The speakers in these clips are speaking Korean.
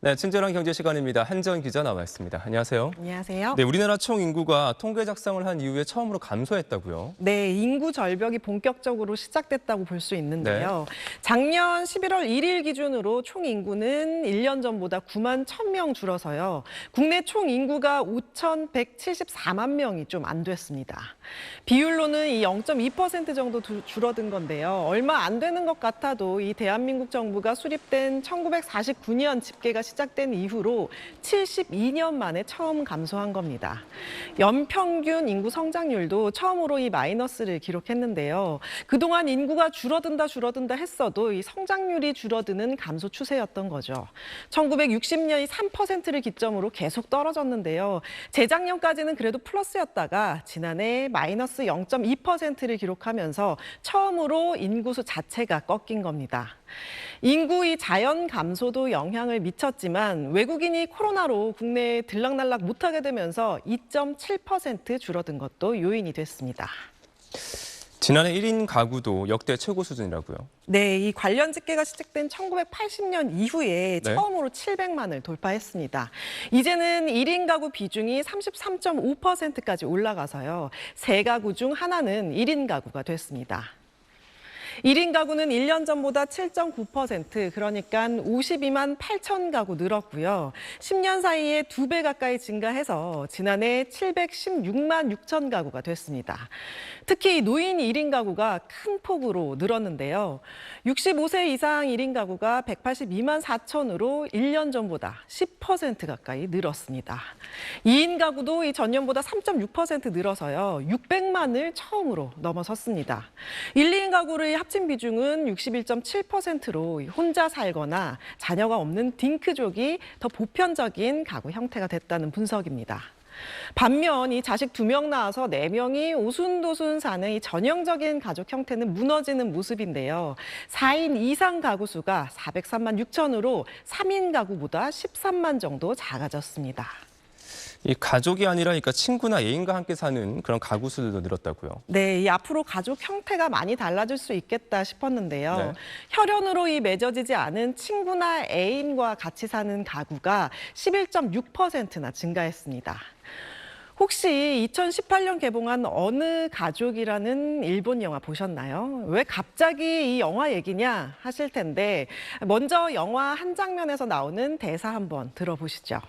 네, 친절한 경제 시간입니다. 한정 기자 나와 있습니다. 안녕하세요. 안녕하세요. 네, 우리나라 총 인구가 통계 작성을 한 이후에 처음으로 감소했다고요? 네, 인구 절벽이 본격적으로 시작됐다고 볼 수 있는데요. 작년 11월 1일 기준으로 총 인구는 1년 전보다 9만 1,000명 줄어서요. 국내 총 인구가 5,174만 명이 좀 안 됐습니다. 비율로는 이 0.2% 정도 줄어든 건데요. 얼마 안 되는 것 같아도 이 대한민국 정부가 수립된 1949년 집계가 시작된 이후로 72년 만에 처음 감소한 겁니다. 연평균 인구 성장률도 처음으로 이 마이너스를 기록했는데요. 그동안 인구가 줄어든다 했어도 이 성장률이 줄어드는 감소 추세였던 거죠. 1960년 3%를 기점으로 계속 떨어졌는데요. 재작년까지는 그래도 플러스였다가 지난해 마이너스 0.2%를 기록하면서 처음으로 인구수 자체가 꺾인 겁니다. 인구의 자연 감소도 영향을 미쳤지만 외국인이 코로나로 국내에 들락날락 못하게 되면서 2.7% 줄어든 것도 요인이 됐습니다. 지난해 1인 가구도 역대 최고 수준이라고요? 네, 이 관련 집계가 시작된 1980년 이후에 처음으로 700만을 돌파했습니다. 이제는 1인 가구 비중이 33.5%까지 올라가서요. 세 가구 중 하나는 1인 가구가 됐습니다. 1인 가구는 1년 전보다 7.9%, 그러니까 52만 8천 가구 늘었고요. 10년 사이에 2배 가까이 증가해서 지난해 716만 6천 가구가 됐습니다. 특히 노인 1인 가구가 큰 폭으로 늘었는데요. 65세 이상 1인 가구가 182만 4천으로 1년 전보다 10% 가까이 늘었습니다. 2인 가구도 이 전년보다 3.6% 늘어서요. 600만을 처음으로 넘어섰습니다. 1, 2인 가구의 합친 비중은 61.7%로 혼자 살거나 자녀가 없는 딩크족이 더 보편적인 가구 형태가 됐다는 분석입니다. 반면 이 자식 2명 낳아서 4명이 오순도순 사는 이 전형적인 가족 형태는 무너지는 모습인데요. 4인 이상 가구 수가 403만 6천으로 3인 가구보다 13만 정도 작아졌습니다. 이 가족이 아니라 그러니까 친구나 애인과 함께 사는 그런 가구 수들도 늘었다고요? 네, 이 앞으로 가족 형태가 많이 달라질 수 있겠다 싶었는데요. 네. 혈연으로 이 맺어지지 않은 친구나 애인과 같이 사는 가구가 11.6%나 증가했습니다. 혹시 2018년 개봉한 어느 가족이라는 일본 영화 보셨나요? 왜 갑자기 이 영화 얘기냐 하실 텐데 먼저 영화 한 장면에서 나오는 대사 한번 들어보시죠.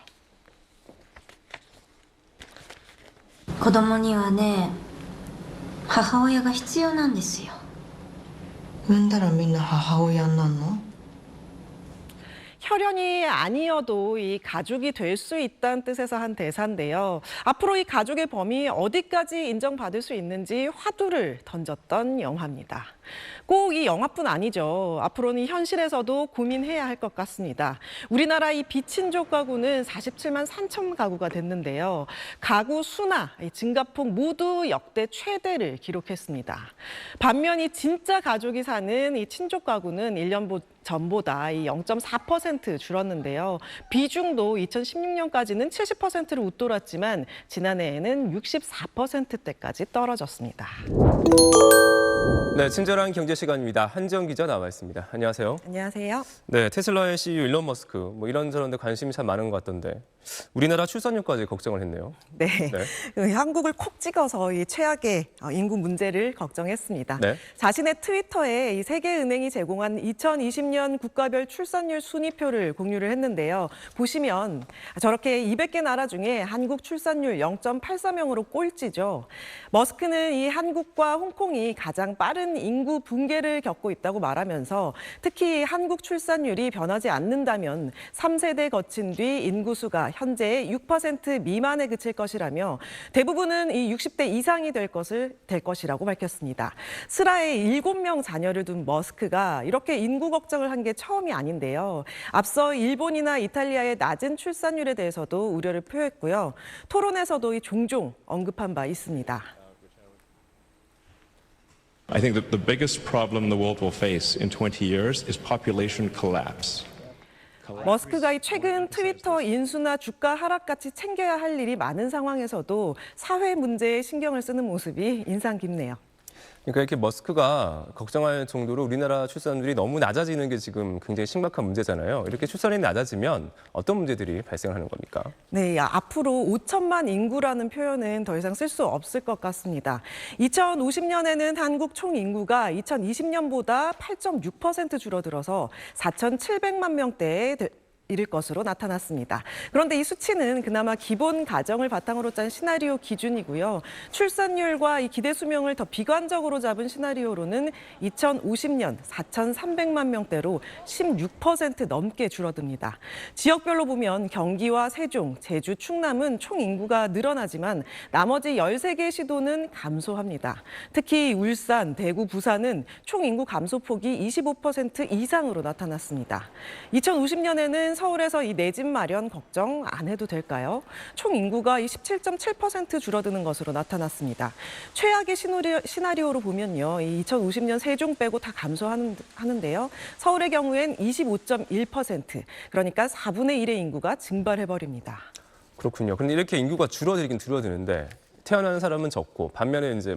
子供にはね、母親が必要なんですよ。産んだらみんな母親になんの？ 혈연이 아니어도 이 가족이 될 수 있다는 뜻에서 한 대사인데요. 앞으로 이 가족의 범위 어디까지 인정받을 수 있는지 화두를 던졌던 영화입니다. 꼭 이 영화뿐 아니죠. 앞으로는 현실에서도 고민해야 할 것 같습니다. 우리나라 이 비친족 가구는 47만 3천 가구가 됐는데요. 가구 수나 증가폭 모두 역대 최대를 기록했습니다. 반면 이 진짜 가족이 사는 이 친족 가구는 1년 전보다 이 0.4% 줄었는데요. 비중도 2016년까지는 70%를 웃돌았지만 지난해에는 64%대까지 떨어졌습니다. 네, 친절한 경제 시간입니다. 한정 기자 나와 있습니다. 안녕하세요. 안녕하세요. 네, 테슬라의 CEO 일론 머스크 뭐 이런저런 데 관심이 참 많은 것 같던데 우리나라 출산율까지 걱정을 했네요. 네, 한국을 콕 찍어서 이 최악의 인구 문제를 걱정했습니다. 네. 자신의 트위터에 이 세계은행이 제공한 2020년 국가별 출산율 순위표를 공유를 했는데요. 보시면 저렇게 200개 나라 중에 한국 출산율 0.83명으로 꼴찌죠. 머스크는 이 한국과 홍콩이 가장 빠른 인구 붕괴를 겪고 있다고 말하면서 특히 한국 출산율이 변하지 않는다면 3세대 거친 뒤 인구수가 현재의 6% 미만에 그칠 것이라며 대부분은 이 60대 이상이 될 것이라고 밝혔습니다. 슬하에 7명 자녀를 둔 머스크가 이렇게 인구 걱정을 한 게 처음이 아닌데요. 앞서 일본이나 이탈리아의 낮은 출산율에 대해서도 우려를 표했고요. 토론에서도 종종 언급한 바 있습니다. I think that the biggest problem the world will face in 20 years is population collapse. 머스크가 최근 트위터 인수나 주가 하락같이 챙겨야 할 일이 많은 상황에서도 사회 문제에 신경을 쓰는 모습이 인상 깊네요. 그러니까 이렇게 머스크가 걱정할 정도로 우리나라 출산율이 너무 낮아지는 게 지금 굉장히 심각한 문제잖아요. 이렇게 출산이 낮아지면 어떤 문제들이 발생하는 겁니까? 네, 앞으로 5천만 인구라는 표현은 더 이상 쓸 수 없을 것 같습니다. 2050년에는 한국 총 인구가 2020년보다 8.6% 줄어들어서 4,700만 명대에 이를 것으로 나타났습니다. 그런데 이 수치는 그나마 기본 가정을 바탕으로 짠 시나리오 기준이고요. 출산율과 이 기대 수명을 더 비관적으로 잡은 시나리오로는 2050년 4,300만 명대로 16% 넘게 줄어듭니다. 지역별로 보면 경기와 세종, 제주, 충남은 총 인구가 늘어나지만 나머지 13개의 시도는 감소합니다. 특히 울산, 대구, 부산은 총 인구 감소폭이 25% 이상으로 나타났습니다. 2050년에는 서울에서 이 내 집 마련 걱정 안 해도 될까요? 총 인구가 17.7% 줄어드는 것으로 나타났습니다. 최악의 시나리오로 보면요, 2050년 세종 빼고 다 감소하는데요. 서울의 경우엔 25.1%, 그러니까 4분의 1의 인구가 증발해버립니다. 그렇군요. 그런데 이렇게 인구가 줄어들긴 줄어드는데 태어나는 사람은 적고 반면에 이제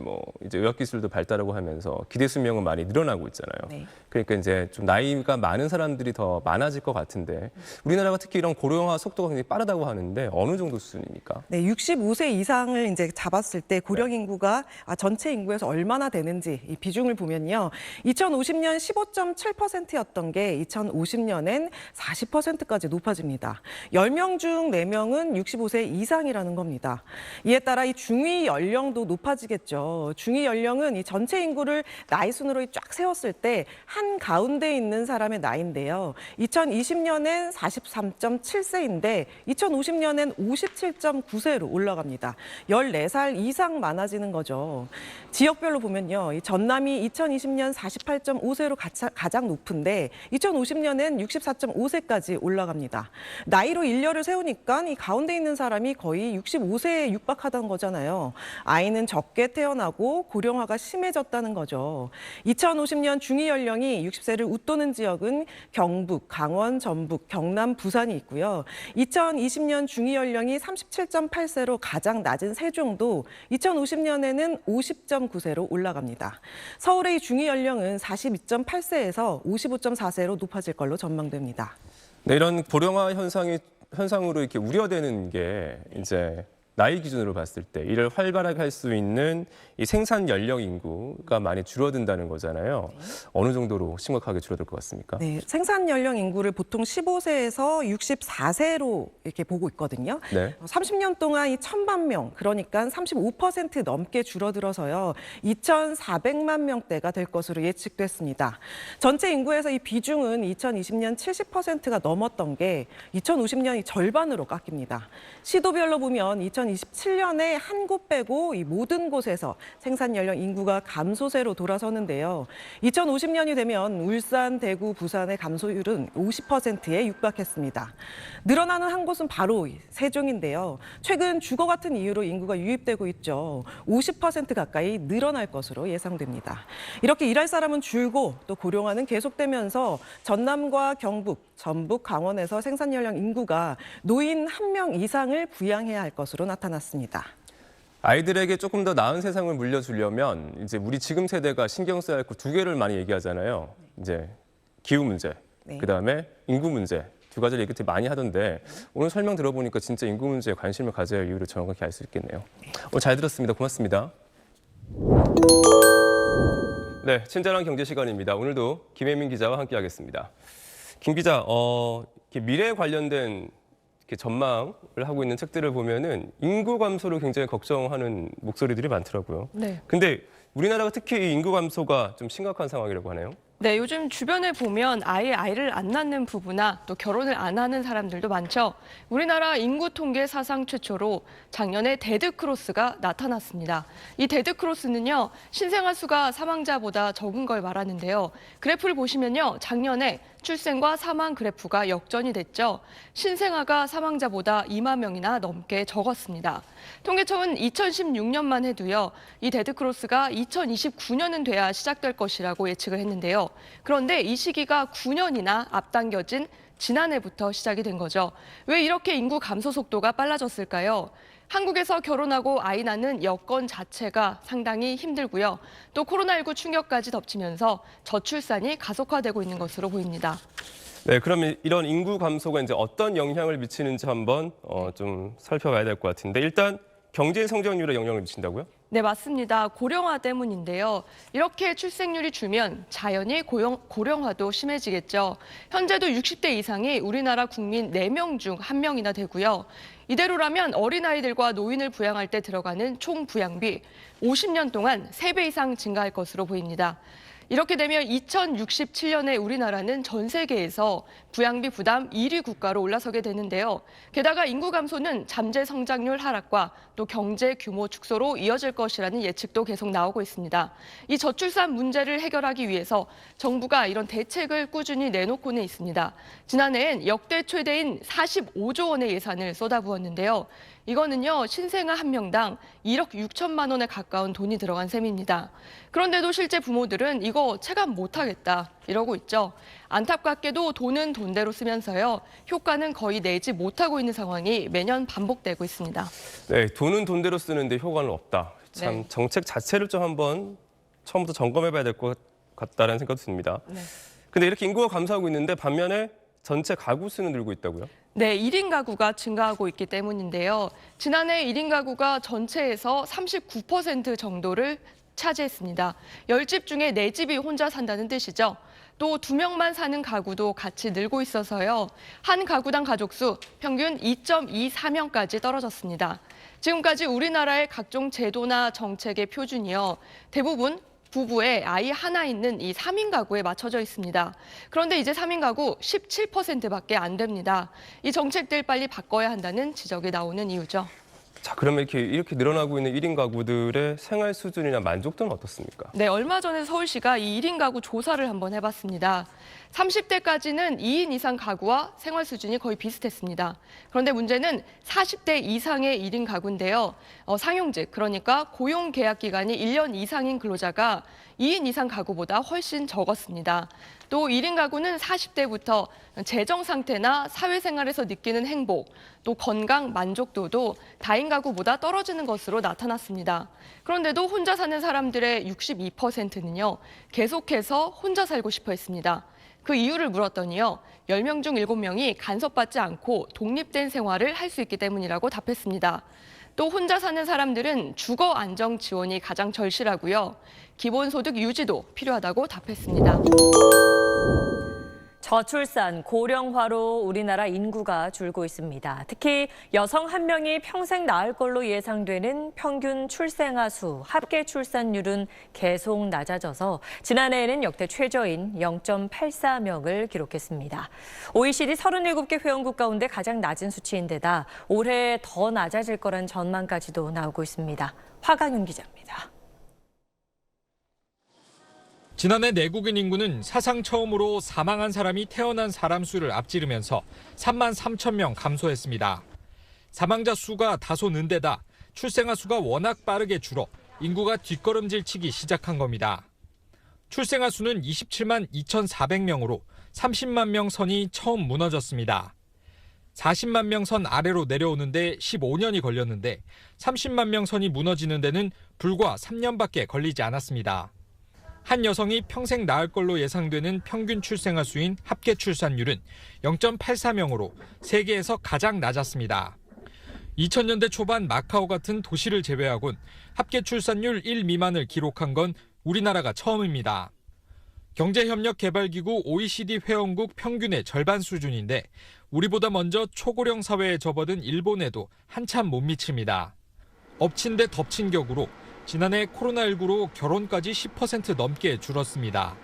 의학 기술도 발달하고 하면서 기대 수명은 많이 늘어나고 있잖아요. 네. 그러니까 이제 좀 나이가 많은 사람들이 더 많아질 것 같은데 우리나라가 특히 이런 고령화 속도가 굉장히 빠르다고 하는데 어느 정도 수준입니까? 네, 65세 이상을 이제 잡았을 때 고령 인구가 전체 인구에서 얼마나 되는지 이 비중을 보면요. 2050년 15.7%였던 게 2050년엔 40%까지 높아집니다. 10명 중 4명은 65세 이상이라는 겁니다. 이에 따라 이 중위 연령도 높아지겠죠. 중위 연령은 이 전체 인구를 나이 순으로 쫙 세웠을 때 한 가운데 있는 사람의 나이인데요. 2020년엔 43.7세인데 2050년엔 57.9세로 올라갑니다. 14살 이상 많아지는 거죠. 지역별로 보면요. 이 전남이 2020년 48.5세로 가장 높은데 2050년엔 64.5세까지 올라갑니다. 나이로 일렬을 세우니까 이 가운데 있는 사람이 거의 65세에 육박하던 거잖아요. 아이는 적게 태어나고 고령화가 심해졌다는 거죠. 2050년 중위 연령이 60세를 웃도는 지역은 경북, 강원, 전북, 경남, 부산이 있고요. 2020년 중위 연령이 37.8세로 가장 낮은 세종도 2050년에는 50.9세로 올라갑니다. 서울의 중위 연령은 42.8세에서 55.4세로 높아질 걸로 전망됩니다. 네, 이런 고령화 현상으로 이렇게 우려되는 게 이제 나이 기준으로 봤을 때 이를 활발하게 할 수 있는 이 생산 연령 인구가 많이 줄어든다는 거잖아요. 어느 정도로 심각하게 줄어들 것 같습니까? 네, 생산 연령 인구를 보통 15세에서 64세로 이렇게 보고 있거든요. 네. 30년 동안 이 1,000만 명, 그러니까 35% 넘게 줄어들어서요. 2,400만 명대가 될 것으로 예측됐습니다. 전체 인구에서 이 비중은 2020년 70%가 넘었던 게 2050년 이 절반으로 깎입니다. 시도별로 보면 2027년에 한 곳 빼고 이 모든 곳에서 생산 연령 인구가 감소세로 돌아서는데요. 2050년이 되면 울산, 대구, 부산의 감소율은 50%에 육박했습니다. 늘어나는 한 곳은 바로 세종인데요. 최근 주거 같은 이유로 인구가 유입되고 있죠. 50% 가까이 늘어날 것으로 예상됩니다. 이렇게 일할 사람은 줄고 또 고령화는 계속되면서 전남과 경북, 전북, 강원에서 생산 연령 인구가 노인 1명 이상을 부양해야 할 것으로 나타났습니다. 아이들에게 조금 더 나은 세상을 물려주려면 이제 우리 지금 세대가 신경 써야 할 거 두 개를 많이 얘기하잖아요. 이제 기후 문제, 네. 그다음에 인구 문제. 두 가지를 얘기 되게 많이 하던데 오늘 설명 들어보니까 진짜 인구 문제에 관심을 가져야 할 이유를 정확하게 알 수 있겠네요. 오늘 잘 들었습니다. 고맙습니다. 네, 친절한 경제 시간입니다. 오늘도 김혜민 기자와 함께하겠습니다. 김 기자, 이렇게 미래에 관련된 이렇게 전망을 하고 있는 책들을 보면은 인구 감소를 굉장히 걱정하는 목소리들이 많더라고요. 네. 근데 우리나라가 특히 이 인구 감소가 좀 심각한 상황이라고 하네요. 네, 요즘 주변에 보면 아예 아이를 안 낳는 부부나 또 결혼을 안 하는 사람들도 많죠. 우리나라 인구 통계 사상 최초로 작년에 데드크로스가 나타났습니다. 이 데드크로스는요, 신생아 수가 사망자보다 적은 걸 말하는데요. 그래프를 보시면요, 작년에 출생과 사망 그래프가 역전이 됐죠. 신생아가 사망자보다 2만 명이나 넘게 적었습니다. 통계청은 2016년만 해도요, 이 데드크로스가 2029년은 돼야 시작될 것이라고 예측을 했는데요. 그런데 이 시기가 9년이나 앞당겨진 지난해부터 시작이 된 거죠. 왜 이렇게 인구 감소 속도가 빨라졌을까요? 한국에서 결혼하고 아이 낳는 여건 자체가 상당히 힘들고요. 또 코로나19 충격까지 덮치면서 저출산이 가속화되고 있는 것으로 보입니다. 네, 그럼 이런 인구 감소가 이제 어떤 영향을 미치는지 한번 좀 살펴봐야 될 것 같은데 일단 경제 성장률에 영향을 미친다고요? 네, 맞습니다. 고령화 때문인데요. 이렇게 출생률이 줄면 자연히 고령화도 심해지겠죠. 현재도 60대 이상이 우리나라 국민 4명 중 1명이나 되고요. 이대로라면 어린아이들과 노인을 부양할 때 들어가는 총 부양비 50년 동안 3배 이상 증가할 것으로 보입니다. 이렇게 되면 2067년에 우리나라는 전 세계에서 부양비 부담 1위 국가로 올라서게 되는데요. 게다가 인구 감소는 잠재 성장률 하락과 또 경제 규모 축소로 이어질 것이라는 예측도 계속 나오고 있습니다. 이 저출산 문제를 해결하기 위해서 정부가 이런 대책을 꾸준히 내놓고는 있습니다. 지난해엔 역대 최대인 45조 원의 예산을 쏟아부었는데요. 이거는요, 신생아 한 명당 1억 6천만 원에 가까운 돈이 들어간 셈입니다. 그런데도 실제 부모들은 이거 체감 못하겠다 이러고 있죠. 안타깝게도 돈은 돈대로 쓰면서요, 효과는 거의 내지 못하고 있는 상황이 매년 반복되고 있습니다. 네, 돈은 돈대로 쓰는데 효과는 없다. 참 네. 정책 자체를 좀 한번 처음부터 점검해봐야 될 것 같다는 생각도 듭니다. 네. 근데 이렇게 인구가 감소하고 있는데 반면에 전체 가구 수는 늘고 있다고요? 네, 1인 가구가 증가하고 있기 때문인데요. 지난해 1인 가구가 전체에서 39% 정도를 차지했습니다. 10집 중에 4집이 혼자 산다는 뜻이죠. 또 2명만 사는 가구도 같이 늘고 있어서요. 한 가구당 가족수 평균 2.24명까지 떨어졌습니다. 지금까지 우리나라의 각종 제도나 정책의 표준이요, 대부분 부부에 아이 하나 있는 이 3인 가구에 맞춰져 있습니다. 그런데 이제 3인 가구 17%밖에 안 됩니다. 이 정책들 빨리 바꿔야 한다는 지적이 나오는 이유죠. 자, 그러면 이렇게 늘어나고 있는 1인 가구들의 생활 수준이나 만족도는 어떻습니까? 네, 얼마 전에 서울시가 이 1인 가구 조사를 한번 해봤습니다. 30대까지는 2인 이상 가구와 생활 수준이 거의 비슷했습니다. 그런데 문제는 40대 이상의 1인 가구인데요. 상용직, 그러니까 고용 계약 기간이 1년 이상인 근로자가 2인 이상 가구보다 훨씬 적었습니다. 또 1인 가구는 40대부터 재정 상태나 사회생활에서 느끼는 행복, 또 건강 만족도도 다인 가구보다 떨어지는 것으로 나타났습니다. 그런데도 혼자 사는 사람들의 62%는요, 계속해서 혼자 살고 싶어 했습니다. 그 이유를 물었더니요, 10명 중 7명이 간섭받지 않고 독립된 생활을 할 수 있기 때문이라고 답했습니다. 또 혼자 사는 사람들은 주거 안정 지원이 가장 절실하고요, 기본소득 유지도 필요하다고 답했습니다. 저출산, 고령화로 우리나라 인구가 줄고 있습니다. 특히 여성 1명이 평생 낳을 걸로 예상되는 평균 출생아 수, 합계 출산율은 계속 낮아져서 지난해에는 역대 최저인 0.84명을 기록했습니다. OECD 37개 회원국 가운데 가장 낮은 수치인데다 올해 더 낮아질 거란 전망까지도 나오고 있습니다. 화강윤 기자입니다. 지난해 내국인 인구는 사상 처음으로 사망한 사람이 태어난 사람 수를 앞지르면서 3만 3천 명 감소했습니다. 사망자 수가 다소 는 데다 출생아 수가 워낙 빠르게 줄어 인구가 뒷걸음질 치기 시작한 겁니다. 출생아 수는 27만 2,400명으로 30만 명 선이 처음 무너졌습니다. 40만 명 선 아래로 내려오는데 15년이 걸렸는데 30만 명 선이 무너지는 데는 불과 3년밖에 걸리지 않았습니다. 한 여성이 평생 낳을 걸로 예상되는 평균 출생아 수인 합계 출산율은 0.84명으로 세계에서 가장 낮았습니다. 2000년대 초반 마카오 같은 도시를 제외하곤 합계 출산율 1 미만을 기록한 건 우리나라가 처음입니다. 경제협력개발기구 OECD 회원국 평균의 절반 수준인데 우리보다 먼저 초고령 사회에 접어든 일본에도 한참 못 미칩니다. 엎친 데 덮친 격으로 지난해 코로나19로 결혼까지 10% 넘게 줄었습니다.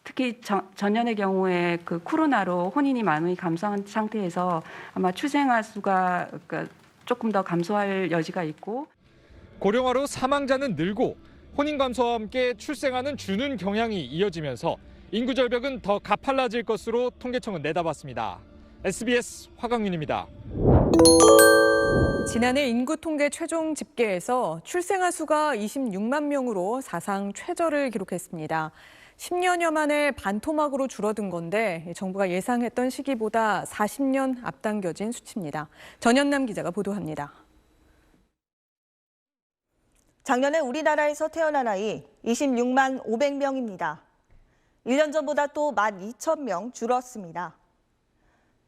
특히 전년의 경우에 그 코로나로 혼인이 많이 감소한 상태에서 아마 출생아 수가 조금 더 감소할 여지가 있고, 고령화로 사망자는 늘고 혼인 감소와 함께 출생아는 주는 경향이 이어지면서 인구 절벽은 더 가팔라질 것으로 통계청은 내다봤습니다. SBS 화강윤입니다. 지난해 인구 통계 최종 집계에서 출생아 수가 26만 명으로 사상 최저를 기록했습니다. 10년여 만에 반토막으로 줄어든 건데 정부가 예상했던 시기보다 40년 앞당겨진 수치입니다. 전현남 기자가 보도합니다. 작년에 우리나라에서 태어난 아이 26만 500명입니다. 1년 전보다 또 12,000명 줄었습니다.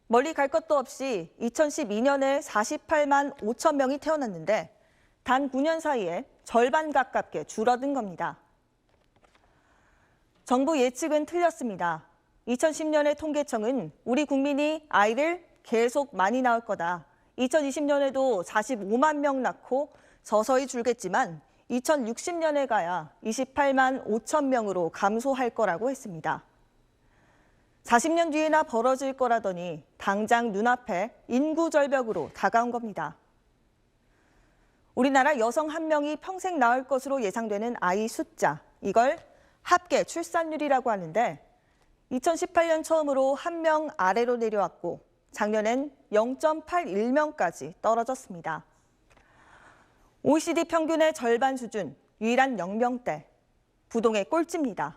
멀리 갈 것도 없이 2012년에 48만 5천 명이 태어났는데 단 9년 사이에 절반 가깝게 줄어든 겁니다. 정부 예측은 틀렸습니다. 2010년에 통계청은 우리 국민이 아이를 계속 많이 낳을 거다. 2020년에도 45만 명 낳고 서서히 줄겠지만 2060년에 가야 28만 5천 명으로 감소할 거라고 했습니다. 40년 뒤에나 벌어질 거라더니 당장 눈앞에 인구 절벽으로 다가온 겁니다. 우리나라 여성 1명이 평생 낳을 것으로 예상되는 아이 숫자, 이걸 합계 출산율이라고 하는데 2018년 처음으로 1명 아래로 내려왔고 작년엔 0.81명까지 떨어졌습니다. OECD 평균의 절반 수준, 유일한 0명대, 부동의 꼴찌입니다.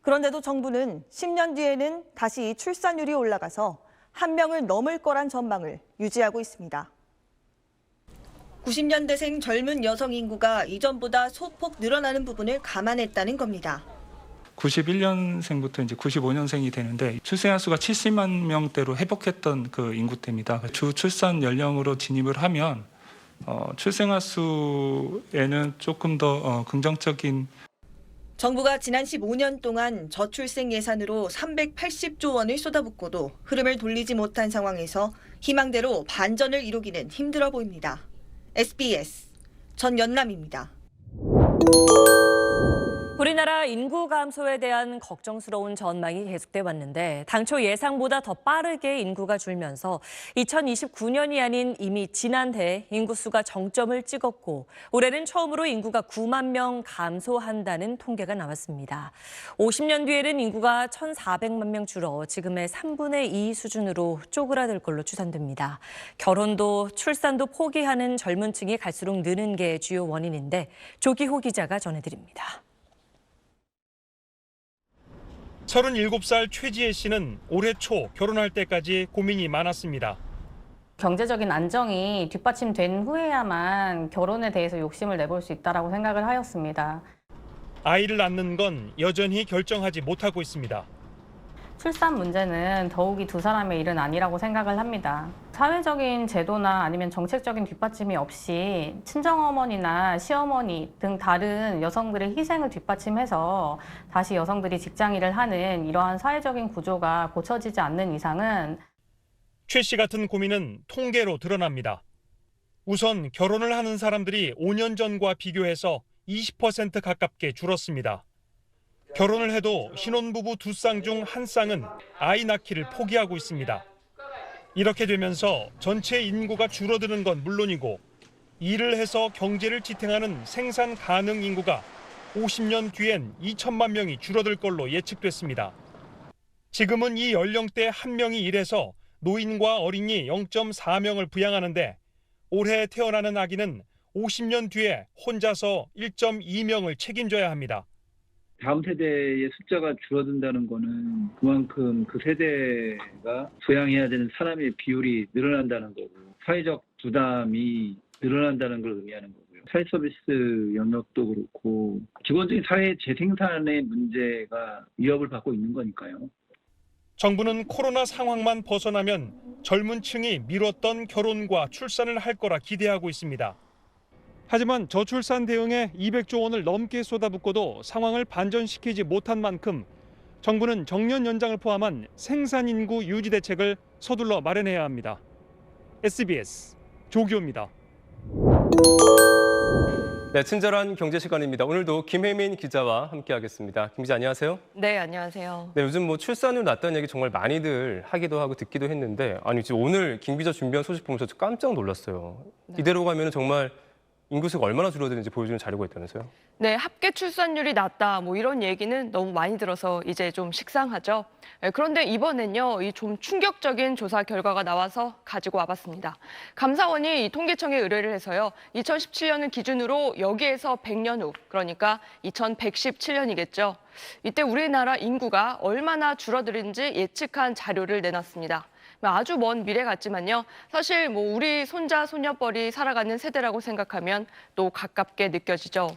그런데도 정부는 10년 뒤에는 다시 이 출산율이 올라가서 1명을 넘을 거란 전망을 유지하고 있습니다. 90년대생 젊은 여성 인구가 이전보다 소폭 늘어나는 부분을 감안했다는 겁니다. 91년생부터 이제 95년생이 되는데 출생아 수가 70만 명대로 회복했던 그 인구대입니다. 주 출산 연령으로 진입을 하면 출생아 수에는 조금 더 긍정적인. 정부가 지난 15년 동안 저출생 예산으로 380조 원을 쏟아붓고도 흐름을 돌리지 못한 상황에서 희망대로 반전을 이루기는 힘들어 보입니다. SBS 전연남입니다. 우리나라 인구 감소에 대한 걱정스러운 전망이 계속돼 왔는데 당초 예상보다 더 빠르게 인구가 줄면서 2029년이 아닌 이미 지난해 인구수가 정점을 찍었고 올해는 처음으로 인구가 9만 명 감소한다는 통계가 나왔습니다. 50년 뒤에는 인구가 1,400만 명 줄어 지금의 3분의 2 수준으로 쪼그라들 걸로 추산됩니다. 결혼도 출산도 포기하는 젊은 층이 갈수록 느는 게 주요 원인인데 조기호 기자가 전해드립니다. 37살 최지혜 씨는 올해 초 결혼할 때까지 고민이 많았습니다. 경제적인 안정이 뒷받침된 후에야만 결혼에 대해서 욕심을 내볼 수 있다고 생각을 하였습니다. 아이를 낳는 건 여전히 결정하지 못하고 있습니다. 출산 문제는 더욱이 두 사람의 일은 아니라고 생각을 합니다. 사회적인 제도나 아니면 정책적인 뒷받침이 없이 친정어머니나 시어머니 등 다른 여성들의 희생을 뒷받침해서 다시 여성들이 직장 일을 하는 이러한 사회적인 구조가 고쳐지지 않는 이상은 최 씨 같은 고민은 통계로 드러납니다. 우선 결혼을 하는 사람들이 5년 전과 비교해서 20% 가깝게 줄었습니다. 결혼을 해도 신혼부부 2쌍 중 1쌍은 아이 낳기를 포기하고 있습니다. 이렇게 되면서 전체 인구가 줄어드는 건 물론이고 일을 해서 경제를 지탱하는 생산 가능 인구가 50년 뒤엔 2천만 명이 줄어들 걸로 예측됐습니다. 지금은 이 연령대 1명이 일해서 노인과 어린이 0.4명을 부양하는데 올해 태어나는 아기는 50년 뒤에 혼자서 1.2명을 책임져야 합니다. 다음 세대의 숫자가 줄어든다는 거는 그만큼 그 세대가 부양해야 되는 사람의 비율이 늘어난다는 거고 사회적 부담이 늘어난다는 걸 의미하는 거고요. 사회 서비스 영역도 그렇고 기본적인 사회 재생산의 문제가 위협을 받고 있는 거니까요. 정부는 코로나 상황만 벗어나면 젊은 층이 미뤘던 결혼과 출산을 할 거라 기대하고 있습니다. 하지만 저출산 대응에 200조 원을 넘게 쏟아붓고도 상황을 반전시키지 못한 만큼 정부는 정년 연장을 포함한 생산 인구 유지 대책을 서둘러 마련해야 합니다. SBS 조기호입니다. 네, 친절한 경제 시간입니다. 오늘도 김혜민 기자와 함께하겠습니다. 김 기자 안녕하세요. 네, 안녕하세요. 네, 요즘 뭐 출산율 낮다는 얘기 정말 많이들 하기도 하고 듣기도 했는데 아니 지금 오늘 김 기자 준비한 소식 보면서 깜짝 놀랐어요. 네. 이대로 가면 정말 인구수가 얼마나 줄어드는지 보여주는 자료가 있다면서요? 네, 합계 출산율이 낮다 뭐 이런 얘기는 너무 많이 들어서 이제 좀 식상하죠. 그런데 이번엔요, 이 좀 충격적인 조사 결과가 나와서 가지고 와봤습니다. 감사원이 이 통계청에 의뢰를 해서요, 2017년을 기준으로 여기에서 100년 후, 그러니까 2117년이겠죠. 이때 우리나라 인구가 얼마나 줄어드는지 예측한 자료를 내놨습니다. 아주 먼 미래 같지만요. 사실 뭐 우리 손자, 손녀뻘이 살아가는 세대라고 생각하면 또 가깝게 느껴지죠.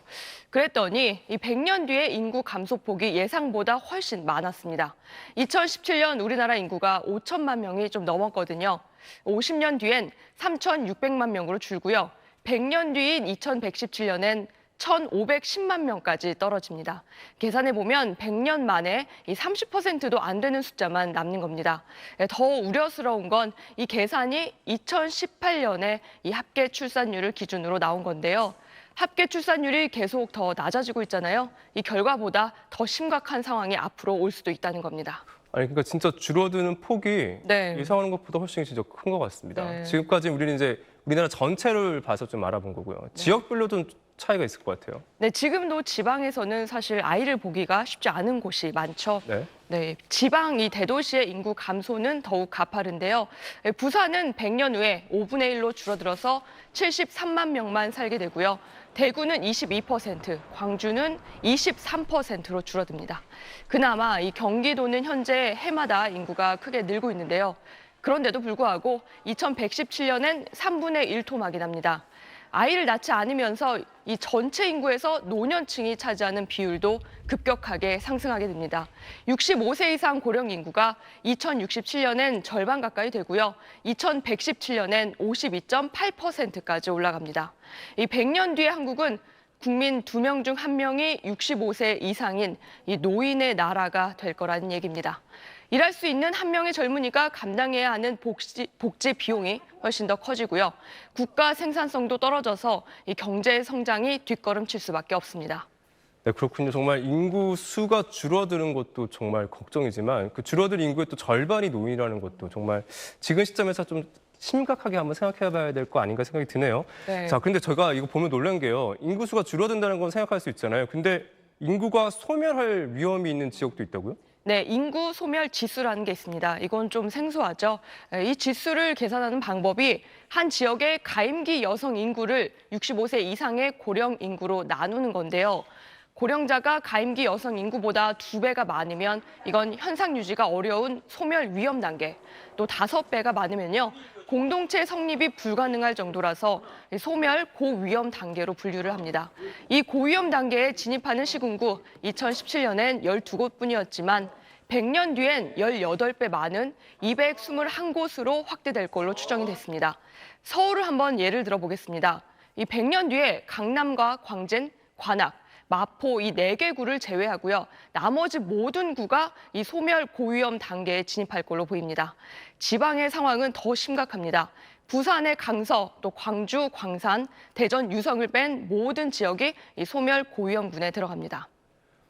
그랬더니 이 100년 뒤에 인구 감소폭이 예상보다 훨씬 많았습니다. 2017년 우리나라 인구가 5천만 명이 좀 넘었거든요. 50년 뒤엔 3,600만 명으로 줄고요. 100년 뒤인 2117년엔 1,510만 명까지 떨어집니다. 계산해 보면 100년 만에 이 30%도 안 되는 숫자만 남는 겁니다. 더 우려스러운 건 이 계산이 2018년에 이 합계 출산율을 기준으로 나온 건데요. 합계 출산율이 계속 더 낮아지고 있잖아요. 이 결과보다 더 심각한 상황이 앞으로 올 수도 있다는 겁니다. 아니 그러니까 진짜 줄어드는 폭이 네. 예상하는 것보다 훨씬 진짜 큰 것 같습니다. 네. 지금까지 우리는 이제 우리나라 전체를 봐서 좀 알아본 거고요. 지역별로 좀 차이가 있을 것 같아요. 네, 지금도 지방에서는 사실 아이를 보기가 쉽지 않은 곳이 많죠. 네, 지방 이 대도시의 인구 감소는 더욱 가파른데요. 부산은 100년 후에 5분의 1로 줄어들어서 73만 명만 살게 되고요. 대구는 22%, 광주는 23%로 줄어듭니다. 그나마 이 경기도는 현재 해마다 인구가 크게 늘고 있는데요. 그런데도 불구하고 2117년엔 3분의 1 토막이 납니다. 아이를 낳지 않으면서 이 전체 인구에서 노년층이 차지하는 비율도 급격하게 상승하게 됩니다. 65세 이상 고령 인구가 2067년엔 절반 가까이 되고요. 2117년엔 52.8%까지 올라갑니다. 이 100년 뒤에 한국은 국민 2명 중 1명이 65세 이상인 이 노인의 나라가 될 거라는 얘기입니다. 일할 수 있는 한 명의 젊은이가 감당해야 하는 복지 비용이 훨씬 더 커지고요. 국가 생산성도 떨어져서 이 경제 성장이 뒷걸음칠 수밖에 없습니다. 네, 그렇군요. 정말 인구 수가 줄어드는 것도 정말 걱정이지만 그 줄어들 인구의 또 절반이 노인이라는 것도 정말 지금 시점에서 좀 심각하게 한번 생각해봐야 될 거 아닌가 생각이 드네요. 네. 자, 근데 제가 이거 보면 놀란 게요. 인구수가 줄어든다는 건 생각할 수 있잖아요. 근데 인구가 소멸할 위험이 있는 지역도 있다고요? 네, 인구 소멸 지수라는 게 있습니다. 이건 좀 생소하죠. 이 지수를 계산하는 방법이 한 지역의 가임기 여성 인구를 65세 이상의 고령 인구로 나누는 건데요. 고령자가 가임기 여성 인구보다 2배가 많으면 이건 현상 유지가 어려운 소멸 위험 단계, 또 5배가 많으면요. 공동체 성립이 불가능할 정도라서 소멸 고위험 단계로 분류를 합니다. 이 고위험 단계에 진입하는 시군구 2017년엔 12곳뿐이었지만 100년 뒤엔 18배 많은 221곳으로 확대될 걸로 추정이 됐습니다. 서울을 한번 예를 들어보겠습니다. 이 100년 뒤에 강남과 광진, 관악, 마포 이 4개 구를 제외하고요. 나머지 모든 구가 이 소멸 고위험 단계에 진입할 걸로 보입니다. 지방의 상황은 더 심각합니다. 부산의 강서, 또 광주, 광산, 대전, 유성을 뺀 모든 지역이 이 소멸 고위험군에 들어갑니다.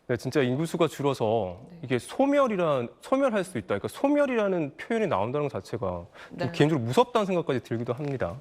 네, 진짜 인구수가 줄어서 이게 소멸할 수 있다. 그러니까 소멸이라는 표현이 나온다는 것 자체가 좀 개인적으로 무섭다는 생각까지 들기도 합니다.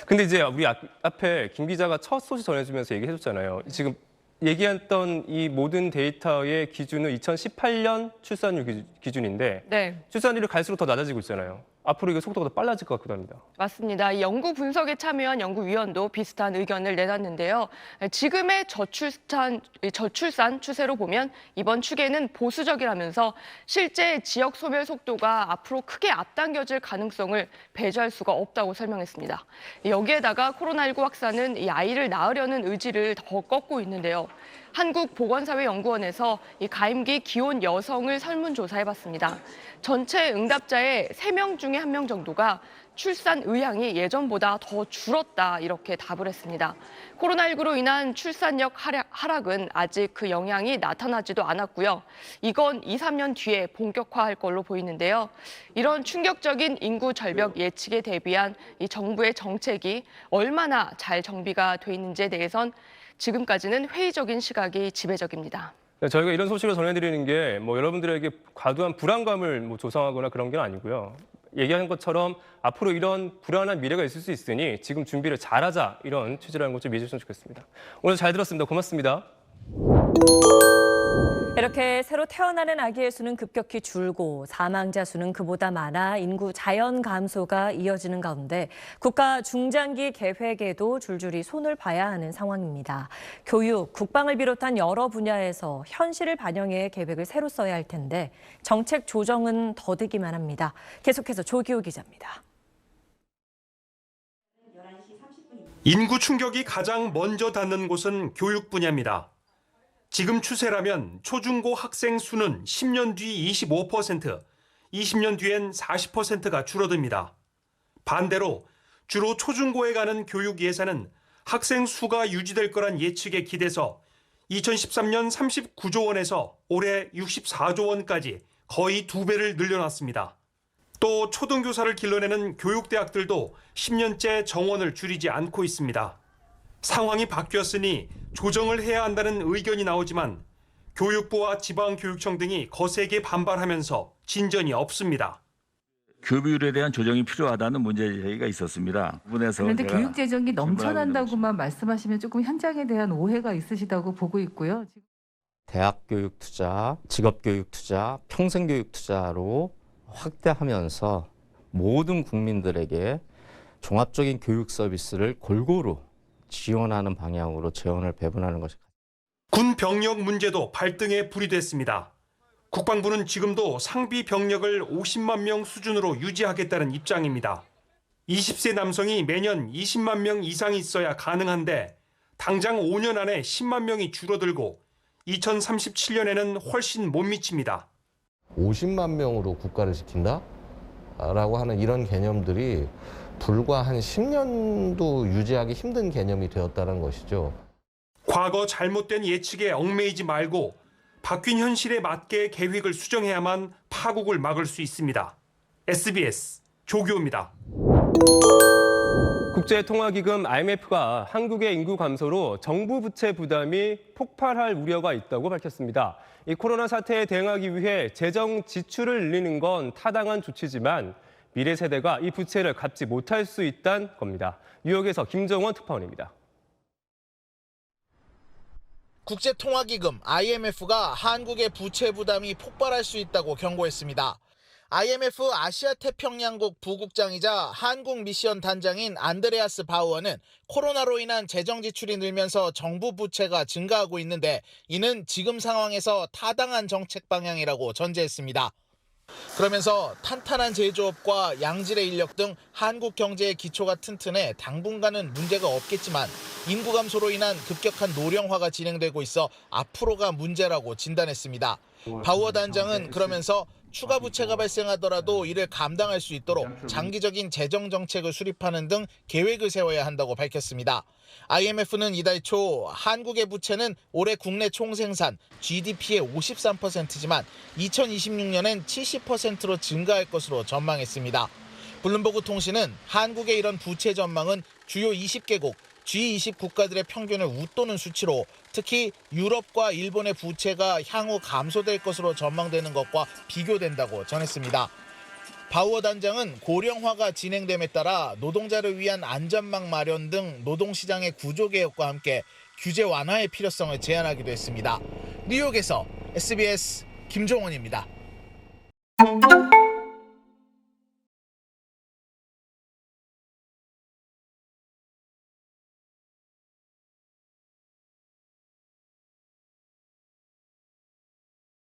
근데 이제 우리 앞에 김 기자가 첫 소식 전해주면서 얘기해줬잖아요. 지금 얘기했던 이 모든 데이터의 기준은 2018년 출산율 기준인데 출산율이 갈수록 더 낮아지고 있잖아요. 앞으로 이게 속도가 더 빨라질 것 같기도 합니다. 맞습니다. 이 연구 분석에 참여한 연구위원도 비슷한 의견을 내놨는데요. 지금의 저출산 추세로 보면 이번 추계는 보수적이라면서 실제 지역 소멸 속도가 앞으로 크게 앞당겨질 가능성을 배제할 수가 없다고 설명했습니다. 여기에다가 코로나19 확산은 이 아이를 낳으려는 의지를 더 꺾고 있는데요. 한국보건사회연구원에서 이 가임기 기혼 여성을 설문조사해봤습니다. 전체 응답자의 3명 중에 1명 정도가 출산 의향이 예전보다 더 줄었다 이렇게 답을 했습니다. 코로나19로 인한 출산력 하락은 아직 그 영향이 나타나지도 않았고요. 이건 2, 3년 뒤에 본격화할 걸로 보이는데요. 이런 충격적인 인구 절벽 예측에 대비한 이 정부의 정책이 얼마나 잘 정비가 돼 있는지에 대해선 지금까지는 회의적인 시각이 지배적입니다. 네, 저희가 이런 소식을 전해드리는 게 뭐 여러분들에게 과도한 불안감을 뭐 조성하거나 그런 게 아니고요. 얘기하는 것처럼 앞으로 이런 불안한 미래가 있을 수 있으니 지금 준비를 잘하자 이런 취지라는 것 좀 이해해 주셨으면 좋겠습니다. 오늘 잘 들었습니다. 고맙습니다. 이렇게 새로 태어나는 아기의 수는 급격히 줄고 사망자 수는 그보다 많아 인구 자연 감소가 이어지는 가운데 국가 중장기 계획에도 줄줄이 손을 봐야 하는 상황입니다. 교육, 국방을 비롯한 여러 분야에서 현실을 반영해 계획을 새로 써야 할 텐데 정책 조정은 더디기만 합니다. 계속해서 조기호 기자입니다. 인구 충격이 가장 먼저 닿는 곳은 교육 분야입니다. 지금 추세라면 초중고 학생 수는 10년 뒤 25%, 20년 뒤엔 40%가 줄어듭니다. 반대로 주로 초중고에 가는 교육 예산은 학생 수가 유지될 거란 예측에 기대서 2013년 39조 원에서 올해 64조 원까지 거의 2배를 늘려놨습니다. 또 초등교사를 길러내는 교육대학들도 10년째 정원을 줄이지 않고 있습니다. 상황이 바뀌었으니 조정을 해야 한다는 의견이 나오지만 교육부와 지방교육청 등이 거세게 반발하면서 진전이 없습니다. 교비율에 대한 조정이 필요하다는 문제제기가 있었습니다. 그런데 교육 재정이 넘쳐난다고만 말씀하시면 조금 현장에 대한 오해가 있으시다고 보고 있고요. 대학 교육 투자, 직업 교육 투자, 평생 교육 투자로 확대하면서 모든 국민들에게 종합적인 교육 서비스를 골고루 지원하는 방향으로 재원을 배분하는 것이. 군 병력 문제도 발등에 불이 됐습니다. 국방부는 지금도 상비 병력을 50만 명 수준으로 유지하겠다는 입장입니다. 20세 남성이 매년 20만 명 이상이 있어야 가능한데 당장 5년 안에 10만 명이 줄어들고 2037년에는 훨씬 못 미칩니다. 50만 명으로 국가를 지킨다? 라고 하는 이런 개념들이 불과 한 10년도 유지하기 힘든 개념이 되었다는 것이죠. 과거 잘못된 예측에 얽매이지 말고 바뀐 현실에 맞게 계획을 수정해야만 파국을 막을 수 있습니다. SBS 조규호입니다. 국제통화기금 IMF가 한국의 인구 감소로 정부 부채 부담이 폭발할 우려가 있다고 밝혔습니다. 이 코로나 사태에 대응하기 위해 재정 지출을 늘리는 건 타당한 조치지만 미래 세대가 이 부채를 갚지 못할 수 있다는 겁니다. 뉴욕에서 김정원 특파원입니다. 국제통화기금 IMF가 한국의 부채 부담이 폭발할 수 있다고 경고했습니다. IMF 아시아태평양국 부국장이자 한국 미션 단장인 안드레아스 바우어는 코로나로 인한 재정 지출이 늘면서 정부 부채가 증가하고 있는데 이는 지금 상황에서 타당한 정책 방향이라고 전제했습니다. 그러면서 탄탄한 제조업과 양질의 인력 등 한국 경제의 기초가 튼튼해 당분간은 문제가 없겠지만 인구 감소로 인한 급격한 노령화가 진행되고 있어 앞으로가 문제라고 진단했습니다. 바우어 단장은 그러면서 추가 부채가 발생하더라도 이를 감당할 수 있도록 장기적인 재정 정책을 수립하는 등 계획을 세워야 한다고 밝혔습니다. IMF는 이달 초 한국의 부채는 올해 국내 총생산 GDP의 53%지만 2026년엔 70%로 증가할 것으로 전망했습니다. 블룸버그 통신은 한국의 이런 부채 전망은 주요 20개국, G20 국가들의 평균을 웃도는 수치로 특히 유럽과 일본의 부채가 향후 감소될 것으로 전망되는 것과 비교된다고 전했습니다. 바우어 단장은 고령화가 진행됨에 따라 노동자를 위한 안전망 마련 등 노동시장의 구조개혁과 함께 규제 완화의 필요성을 제안하기도 했습니다. 뉴욕에서 SBS 김종원입니다.